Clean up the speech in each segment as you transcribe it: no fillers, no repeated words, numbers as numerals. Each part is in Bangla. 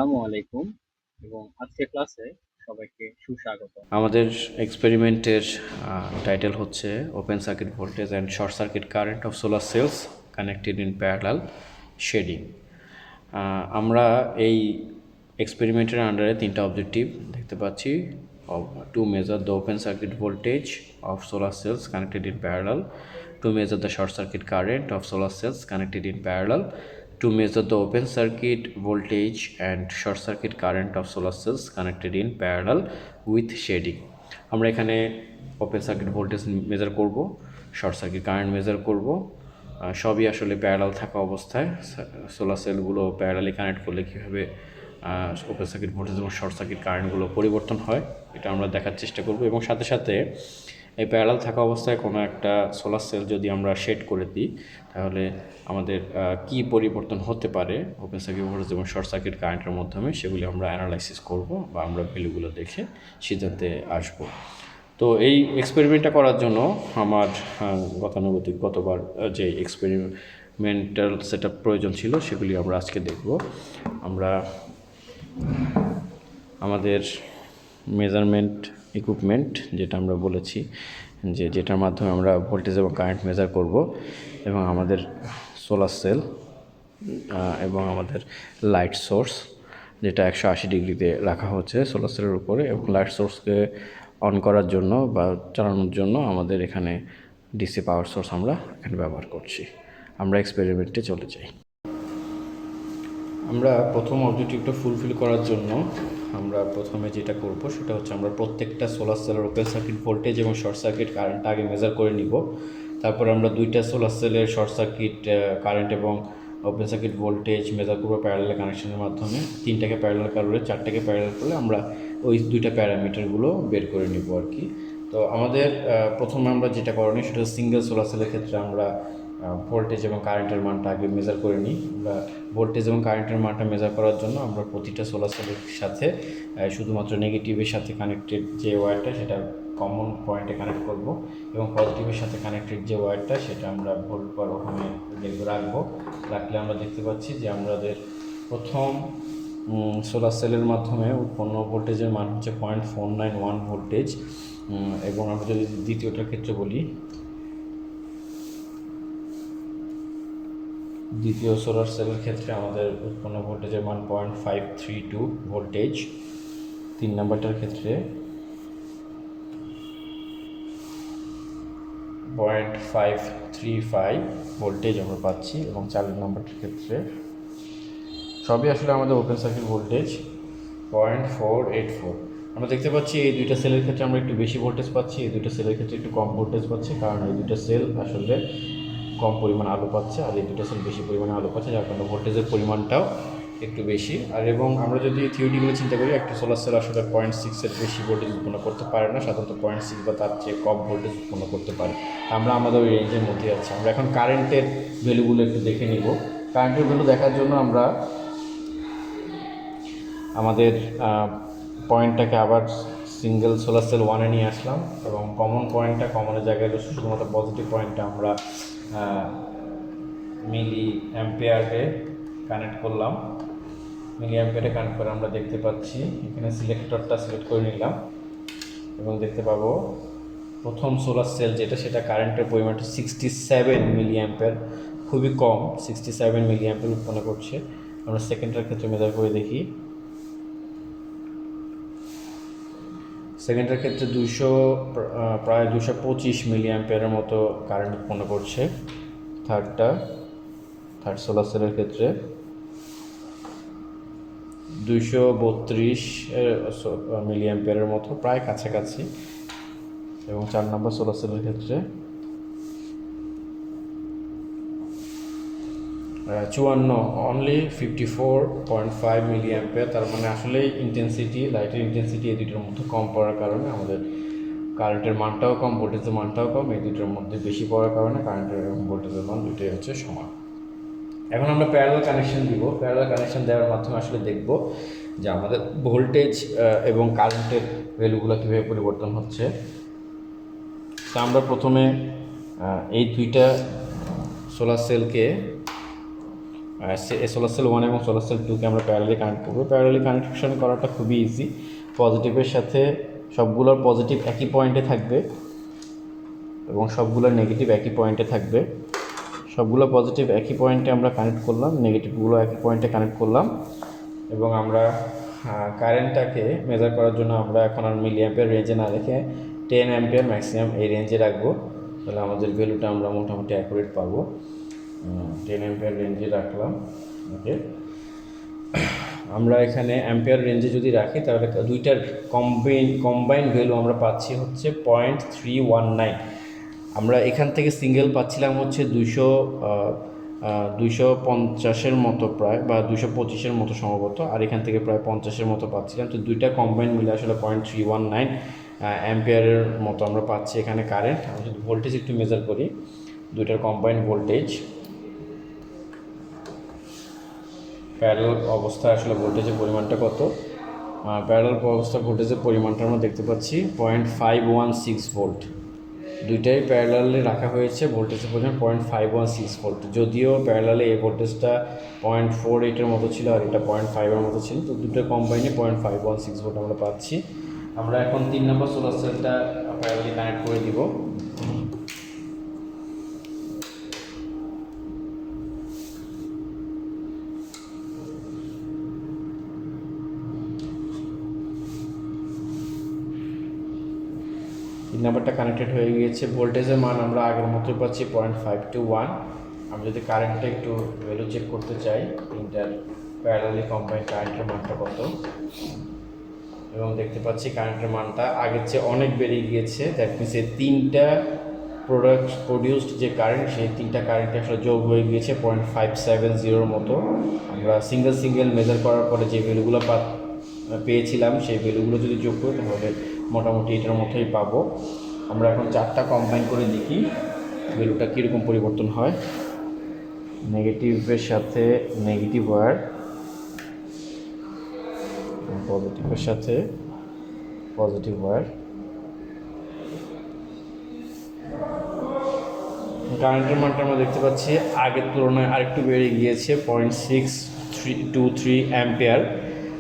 আসসালামু আলাইকুম এবং আজকের ক্লাসে সবাইকে সুস্বাগত। আমাদের এক্সপেরিমেন্টের টাইটেল হচ্ছে open circuit voltage and short circuit current of solar cells connected in parallel shading. আমরা এই এক্সপেরিমেন্টের আন্ডারে তিনটা অবজেক্টিভ দেখতে পাচ্ছি। To measure the open circuit voltage of solar cells connected in parallel, to measure the short circuit current of solar cells connected in parallel, to measure the open circuit voltage and short circuit current of solar cells connected in parallel with shading. আমরা এখানে ওপেন সার্কিট ভোল্টেজ মেজার করব, শর্ট সার্কিট কারেন্ট মেজার করব। সবই আসলে প্যারালাল থাকা অবস্থায় সোলার সেলগুলো প্যারালালি কানেক্ট করলে কীভাবে ওপেন সার্কিট ভোল্টেজ এবং শর্ট সার্কিট কারেন্টগুলো পরিবর্তন হয় এটা আমরা দেখার চেষ্টা করব। এবং সাথে সাথে এই প্যারালাল থাকা অবস্থায় কোনো একটা সোলার সেল যদি আমরা শেড করে দিই তাহলে আমাদের কি পরিবর্তন হতে পারে ওপেন সার্কিট ভোল্টেজ এবং শর্ট সার্কিট কারেন্টের মাধ্যমে সেগুলি আমরা অ্যানালাইসিস করব বা আমরা ভ্যালুগুলো দেখে সিদ্ধান্তে আসব। তো এই এক্সপেরিমেন্টটা করার জন্য আমার গতবার যে এক্সপেরিমেন্টাল সেট আপ প্রয়োজন ছিল সেগুলি আমরা আজকে দেখব। আমরা আমাদের মেজারমেন্ট ইকুইপমেন্ট যেটা আমরা বলেছি যেটার মাধ্যমে আমরা ভোল্টেজ এবং কারেন্ট মেজার করব, এবং আমাদের সোলার সেল এবং আমাদের লাইট সোর্স যেটা 180 ডিগ্রিতে রাখা হচ্ছে সোলার সেলের উপরে, এবং লাইট সোর্সকে অন করার জন্য বা চালানোর জন্য আমাদের এখানে ডিসি পাওয়ার সোর্স আমরা এখানে ব্যবহার করছি। আমরা এক্সপেরিমেন্টে চলে যাই। আমরা প্রথম অবজেক্টিভটা ফুলফিল করার জন্য আমরা প্রথমে যেটা করব সেটা হচ্ছে আমরা প্রত্যেকটা সোলার সেলের ওপেন সার্কিট ভোল্টেজ এবং শর্ট সার্কিট কারেন্ট আগে মেজার করে নিব। তারপর আমরা দুইটা সোলার সেলের শর্ট সার্কিট কারেন্ট এবং ওপেন সার্কিট ভোল্টেজ মেজার করবো প্যারালাল কানেকশনের মাধ্যমে। তিনটাকে প্যারালাল করলে, চারটাকে প্যারালাল করলে আমরা ওই দুইটা প্যারামিটারগুলো বের করে নিব আর কি। তো আমাদের প্রথমে আমরা যেটা করণীয় সেটা সিঙ্গেল সোলার সেলের ক্ষেত্রে আমরা ভোল্টেজ এবং কারেন্টের মানটা আগে মেজার করে নিই। আমরা ভোল্টেজ এবং কারেন্টের মানটা মেজার করার জন্য আমরা প্রতিটা সোলার সেলের সাথে শুধুমাত্র নেগেটিভের সাথে কানেক্টেড যে ওয়্যারটা সেটা কমন পয়েন্টে কানেক্ট করব, এবং পজিটিভের সাথে কানেক্টেড যে ওয়্যারটা সেটা আমরা ভোল্ট পর ওখানে রাখবো। রাখলে আমরা দেখতে পাচ্ছি যে আমাদের প্রথম সোলার সেলের মাধ্যমে উৎপন্ন ভোল্টেজের মান হচ্ছে 0.491 ভোল্টেজ, এবং আমরা যদি দ্বিতীয়টার ক্ষেত্রে বলি, দ্বিতীয় সোলার সেলের ক্ষেত্রে আমাদের উৎপন্ন ভোল্টেজের মান 0.532 ভোল্টেজ। তিন নম্বরটার ক্ষেত্রে 0.535 ভোল্টেজ আমরা পাচ্ছি, এবং চার নম্বরটার ক্ষেত্রে সবই আসলে আমাদের ওপেন সার্কিট ভোল্টেজ 0.484। আমরা দেখতে পাচ্ছি এই দুইটা সেলের ক্ষেত্রে আমরা একটু বেশি ভোল্টেজ পাচ্ছি, এই দুইটা সেলের ক্ষেত্রে একটু কম ভোল্টেজ পাচ্ছি, কারণ এই দুইটা সেল আসলে কম পরিমাণ আলো পাচ্ছে আর এই দুটো সেল বেশি পরিমাণে আলো পাচ্ছে, যার কারণে ভোল্টেজের পরিমাণটাও একটু বেশি। আর এবং আমরা যদি থিওরিটিক্যালি চিন্তা করি, একটা সোলার সেল আসলে 0.6-এর বেশি ভোল্টেজ উৎপন্ন করতে পারে না, সাধারণত 0.6 বা তার চেয়ে কম ভোল্টেজ উৎপন্ন করতে পারে। আমরা আমাদের ওই রেঞ্জের মধ্যে আছি। আমরা এখন কারেন্টের ভ্যালুগুলো একটু দেখে নিব। কারেন্টের ভ্যালু দেখার জন্য আমরা আমাদের পয়েন্টটাকে আবার সিঙ্গেল সোলার সেল 1-এ নিয়ে আসলাম, এবং কমন পয়েন্টটা কমনের জায়গায় শুধুমাত্র পজিটিভ পয়েন্টটা আমরা মিলি অ্যাম্পিয়ারে কানেক্ট করলাম। মিলি অ্যাম্পিয়ারে কানেক্ট করে আমরা দেখতে পাচ্ছি এখানে সিলেক্টরটা সিলেক্ট করে নিলাম, এবং দেখতে পাবো প্রথম সোলার সেল যেটা সেটা কারেন্টের পরিমাণটা 67 মিলি অ্যাম্পিয়ার, খুবই কম, 67 মিলি অ্যাম্পিয়ার উৎপন্ন করছে। আমরা সেকেন্ডটার ক্ষেত্রে মেজার করে দেখি। সেকেন্ডের ক্ষেত্রে প্রায় 225 মিলি অ্যাম্পিয়ারের মতো কারেন্ট উৎপন্ন করছে। থার্ড সোলার সেলের ক্ষেত্রে 232 মিলি অ্যাম্পিয়ারের মতো, প্রায় কাছাকাছি। এবং 4 নম্বর সোলার সেলের ক্ষেত্রে 54, অনলি 54.5 মিলি অ্যাম্পিয়ার। তার মানে আসলেই ইন্টেন্সিটি, লাইটের ইন্টেন্সিটি এই দুটোর মধ্যে কম পড়ার কারণে আমাদের কারেন্টের মানটাও কম, ভোল্টেজের মানটাও কম। এই দুটোর মধ্যে বেশি পড়ার কারণে কারেন্টের এবং ভোল্টেজের মান দুটোই হচ্ছে সমান। এখন আমরা প্যারালাল কানেকশন দিব। প্যারালাল কানেকশন দেওয়ার মাধ্যমে আসলে দেখব যে আমাদের ভোল্টেজ এবং কারেন্টের ভ্যালুগুলো কীভাবে পরিবর্তন হচ্ছে। তো আমরা প্রথমে এই দুইটা সোলার সেলকে সোলার সেল 1 এবং সোলার সেল 2কে আমরা প্যারালালি কানেক্ট করবো। প্যারালালি কানেকশন করাটা খুবই ইজি। পজিটিভের সাথে সবগুলোর পজিটিভ একই পয়েন্টে থাকবে এবং সবগুলোর নেগেটিভ একই পয়েন্টে থাকবে। সবগুলো পজিটিভ একই পয়েন্টে আমরা কানেক্ট করলাম, নেগেটিভগুলো একই পয়েন্টে কানেক্ট করলাম এবং আমরা কারেন্টটাকে মেজার করার জন্য আমরা এখন আর মিলি অ্যাম্পিয়ার রেঞ্জে না রেখে 10 অ্যাম্পিয়ার ম্যাক্সিমাম এই রেঞ্জে রাখবো। তাহলে আমাদের ভ্যালুটা আমরা মোটামুটি অ্যাকুরেট পাবো। 10 অ্যাম্পিয়ার রেঞ্জে রাখলাম। ওকে, আমরা এখানে অ্যাম্পিয়ার রেঞ্জে যদি রাখি তাহলে দুইটার কম্বাইন ভ্যালু আমরা পাচ্ছি হচ্ছে 0.319। আমরা এখান থেকে সিঙ্গেল পাচ্ছিলাম হচ্ছে 250-এর মতো প্রায়, বা 225-এর মতো সম্ভবত, আর এখান থেকে প্রায় 50-এর মতো পাচ্ছিলাম। তো দুইটা কম্বাইন মিলে আসলে 0.319 অ্যাম্পিয়ারের মতো আমরা পাচ্ছি এখানে কারেন্ট। আমি যদি ভোল্টেজ একটু মেজার করি, দুইটার কম্বাইন ভোল্টেজ প্যারালাল অবস্থায় আসলে ভোল্টেজের পরিমাণটা কত। প্যারালাল অবস্থায় ভোল্টেজের পরিমাণটা আমরা দেখতে পাচ্ছি 0.516 ভোল্ট। দুইটাই প্যারালালে রাখা হয়েছে, ভোল্টেজের পরিমাণ 0.516 ভোল্ট। যদিও প্যারালালে এই ভোল্টেজটা 0.48-এর মতো ছিল আর এটা 0.5-এর মতো ছিল, তো দুটো কম্বাইনে 0.516 ভোল্ট আমরা পাচ্ছি। আমরা এখন 3 নম্বর সোলার সেলটা প্যারালালি কানেক্ট করে দিব। নাম্বারটা কানেক্টেড হয়ে গিয়েছে। ভোল্টেজের মান আমরা আগের মতোই পাচ্ছি 0.521। আমি যদি কারেন্টটা একটু ভ্যালু চেক করতে চাই, তিনটার প্যারালালি কম্বাইন্ড কারেন্টের মানটা কত, এবং দেখতে পাচ্ছি কারেন্টের মানটা আগের চেয়ে অনেক বেড়ে গিয়েছে। দ্যাট মিনস এই তিনটা প্রডিউসড যে কারেন্ট, সেই তিনটা কারেন্ট আসলে যোগ হয়ে গিয়েছে 0.570-এর মতো। আমরা সিঙ্গেল মেজার করার পরে যে ভ্যালুগুলো পেয়েছিলাম সেই ভ্যালুগুলো যদি যোগ করি তাহলে মোটামুটি এটার মতোই পাবো। আমরা এখন চারটা কম্বাইন করে দেখি ভ্যালুটা কীরকম পরিবর্তন হয়। নেগেটিভের সাথে নেগেটিভ ওয়্যার, পজিটিভের সাথে পজিটিভ ওয়্যার। কারেন্টের মানটা আমরা দেখতে পাচ্ছি আগের তুলনায় আরেকটু বেড়ে গিয়েছে 0.623 অ্যাম্পিয়ার।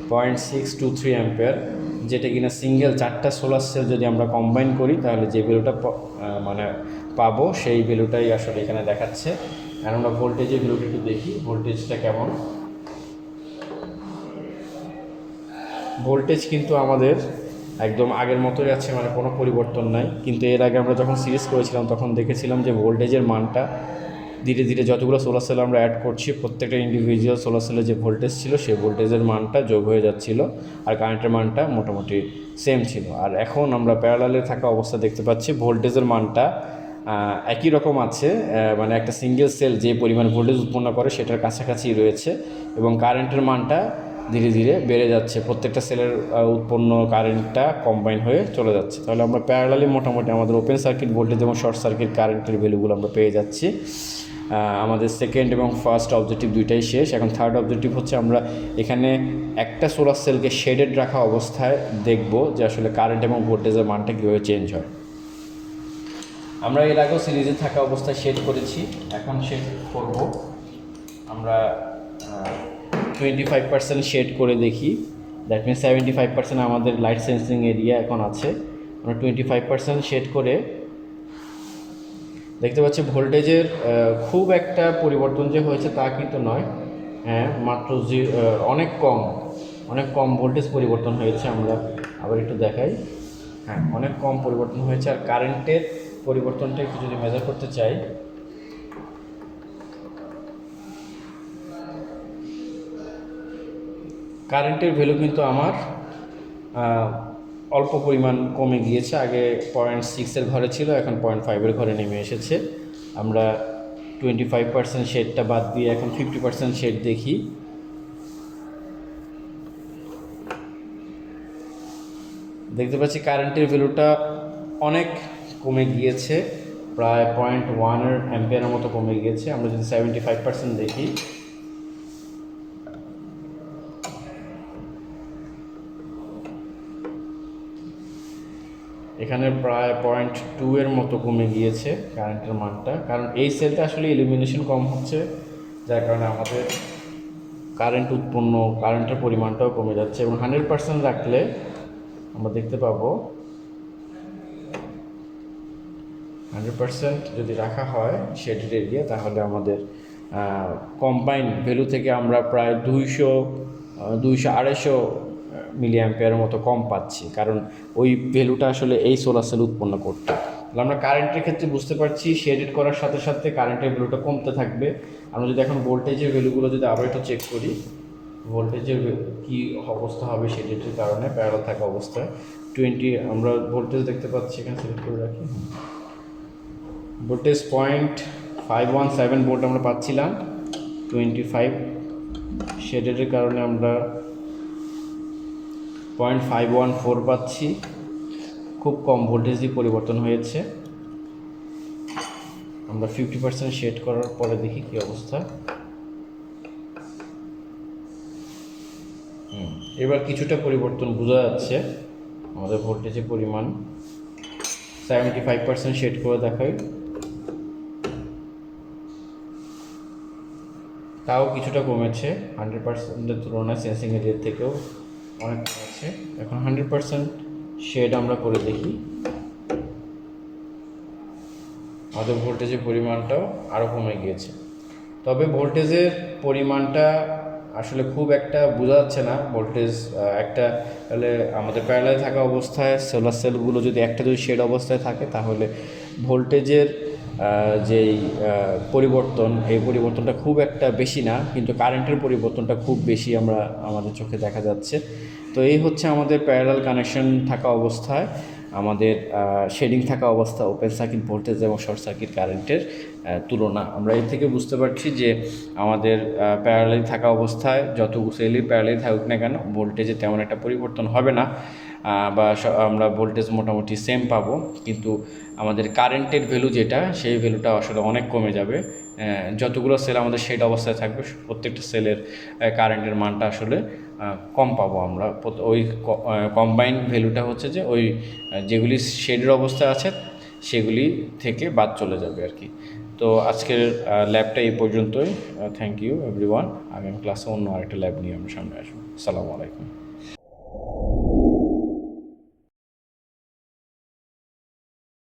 0.623 অ্যাম্পিয়ার, যেটা কিনা সিঙ্গেল চারটা সোলার সেল যদি আমরা কম্বাইন করি তাহলে যে ভ্যালুটা মানে পাবো সেই ভ্যালুটাই আসলে এখানে দেখাচ্ছে। আর আমরা ভোল্টেজের ভ্যালুটা একটু দেখি, ভোল্টেজটা কেমন। ভোল্টেজ কিন্তু আমাদের একদম আগের মতোই আছে, মানে কোনো পরিবর্তন নাই। কিন্তু এর আগে আমরা যখন সিরিজ করেছিলাম তখন দেখেছিলাম যে ভোল্টেজের মানটা ধীরে ধীরে যতগুলো সোলার সেল আমরা অ্যাড করছি প্রত্যেকটা ইন্ডিভিজুয়াল সোলার সেলের যে ভোল্টেজ ছিল সেই ভোল্টেজের মানটা যোগ হয়ে যাচ্ছিল আর কারেন্টের মানটা মোটামুটি সেম ছিল। আর এখন আমরা প্যারালালে থাকা অবস্থা দেখতে পাচ্ছি ভোল্টেজের মানটা একই রকম আছে, মানে একটা সিঙ্গেল সেল যে পরিমাণ ভোল্টেজ উৎপন্ন করে সেটার কাছাকাছি রয়েছে এবং কারেন্টের মানটা ধীরে ধীরে বেড়ে যাচ্ছে। প্রত্যেকটা সেলের উৎপন্ন কারেন্টটা কম্বাইন হয়ে চলে যাচ্ছে। তাহলে আমরা প্যারালালি মোটামুটি আমাদের ওপেন সার্কিট ভোল্টেজ এবং শর্ট সার্কিট কারেন্টের ভ্যালুগুলো আমরা পেয়ে যাচ্ছি। আমাদের সেকেন্ড এবং ফার্স্ট অবজেক্টিভ দুইটাই শেষ। এখন থার্ড অবজেক্টিভ হচ্ছে আমরা এখানে একটা সোলার সেলকে শেডেড রাখা অবস্থায় দেখব যে আসলে কারেন্ট এবং ভোল্টেজের মানটা কীভাবে চেঞ্জ হয়। আমরা এর আগেও সিরিজে থাকা অবস্থায় শেড করেছি, এখন শেড করব। আমরা 25% শেড করে দেখি। দ্যাট মিনস 75% আমাদের লাইট সেন্সিং এরিয়া এখন আছে। আমরা 25% শেড করে দেখতে পাচ্ছি ভোল্টেজের খুব একটা পরিবর্তন যে হয়েছে তা কিন্তু নয়। হ্যাঁ, মাত্র অনেক কম ভোল্টেজ পরিবর্তন হয়েছে। আমরা আবার একটু দেখাই। হ্যাঁ, অনেক কম পরিবর্তন হয়েছে। আর কারেন্টের পরিবর্তনটা একটু যদি মেজার করতে চাই, কারেন্টের ভ্যালু কিন্তু আমার অল্প পরিমাণ কমে গিয়েছে। আগে 0.6-এর ঘরে ছিল, এখন 0.5-এর ঘরে নেমে এসেছে। আমরা 25% শেডটা বাদ দিয়ে এখন 50% শেড দেখি। দেখতে পাচ্ছি কারেন্টের ভ্যালুটা অনেক কমে গিয়েছে, প্রায় 0.1 অ্যাম্পিয়ারের মতো কমে গিয়েছে। আমরা যদি 75% দেখি, এখানে প্রায় 0.2 মতো কমে গিয়েছে কারেন্টের মানটা। কারণ এই সেলটা আসলে ইলুমিনেশন কম হচ্ছে, যার কারণে আমাদের কারেন্টের পরিমাণটাও কমে যাচ্ছে, এবং 100% রাখলে আমরা দেখতে পাবো 100% যদি রাখা হয় শেডেড এরিয়া, তাহলে আমাদের কম্বাইন ভ্যালু থেকে আমরা প্রায় 200-250 মিলি অ্যাম্পিয়ারের মতো কম পাচ্ছি, কারণ ওই ভ্যালুটা আসলে এই সোলার সেল উৎপন্ন করতে। তাহলে আমরা কারেন্টের ক্ষেত্রে বুঝতে পারছি শেডেড করার সাথে সাথে কারেন্টের ভ্যালুটা কমতে থাকবে। আমরা যদি এখন ভোল্টেজের ভ্যালুগুলো যদি আবার একটু চেক করি, ভোল্টেজের কী অবস্থা হবে শেডেডের কারণে প্যারালাল থাকা অবস্থায় 20 আমরা ভোল্টেজ দেখতে পাচ্ছি, এখানে সিলেক্ট করে রাখি। ভোল্টেজ 0.517 ভোল্ট আমরা পাচ্ছিলাম 25, শেডেডের কারণে আমরা 0.514 পাচ্ছি। খুব কম ভোল্টেজই পরিবর্তন হয়েছে। আমরা 50% শেড করার পরে দেখি কী অবস্থা। এবার কিছুটা পরিবর্তন বোঝা যাচ্ছে। আমাদের ভোল্টেজের পরিমাণ 75% শেড করে দেখাই, তাও কিছুটা কমেছে। 100%-এর তুলনায় সেন্সিং এরিয়ার থেকেও অনেক কমেছে। এখন 100% শেড আমরা করে দেখি, আমাদের ভোল্টেজের পরিমাণটাও আরও কমে গিয়েছে। তবে ভোল্টেজের পরিমাণটা আসলে খুব একটা বোঝা যাচ্ছে না। ভোল্টেজ একটা তাহলে আমাদের প্যারালালে থাকা অবস্থায় সোলার সেলগুলো যদি শেড অবস্থায় থাকে, তাহলে ভোল্টেজের যেই পরিবর্তন, এই পরিবর্তনটা খুব একটা বেশি না, কিন্তু কারেন্টের পরিবর্তনটা খুব বেশি আমাদের চোখে দেখা যাচ্ছে। তো এই হচ্ছে আমাদের প্যারালাল কানেকশন থাকা অবস্থায় আমাদের শেডিং থাকা অবস্থা, ওপেন সার্কিট ভোল্টেজ এবং শর্ট সার্কিট কারেন্টের তুলনা। আমরা এর থেকে বুঝতে পারছি যে আমাদের প্যারালাল থাকা অবস্থায় যত সেলই প্যারালাল থাকুক না কেন, ভোল্টেজে তেমন একটা পরিবর্তন হবে না, বা আমরা ভোল্টেজ মোটামুটি সেম পাবো, কিন্তু আমাদের কারেন্টের ভ্যালু যেটা, সেই ভ্যালুটা আসলে অনেক কমে যাবে। যতগুলো সেল আমাদের শেড অবস্থায় থাকবে, প্রত্যেকটা সেলের কারেন্টের মানটা আসলে কম পাবো আমরা। ওই কম্বাইন ভ্যালুটা হচ্ছে যে ওই যেগুলি শেডের অবস্থায় আছে সেগুলি থেকে বাদ চলে যাবে আর কি। তো আজকের ল্যাবটা এই পর্যন্তই। Thank you everyone. আগামী ক্লাসে অন্য আরেকটা ল্যাব নিয়ে আমরা সামনে আসবো। আসসালামু আলাইকুম।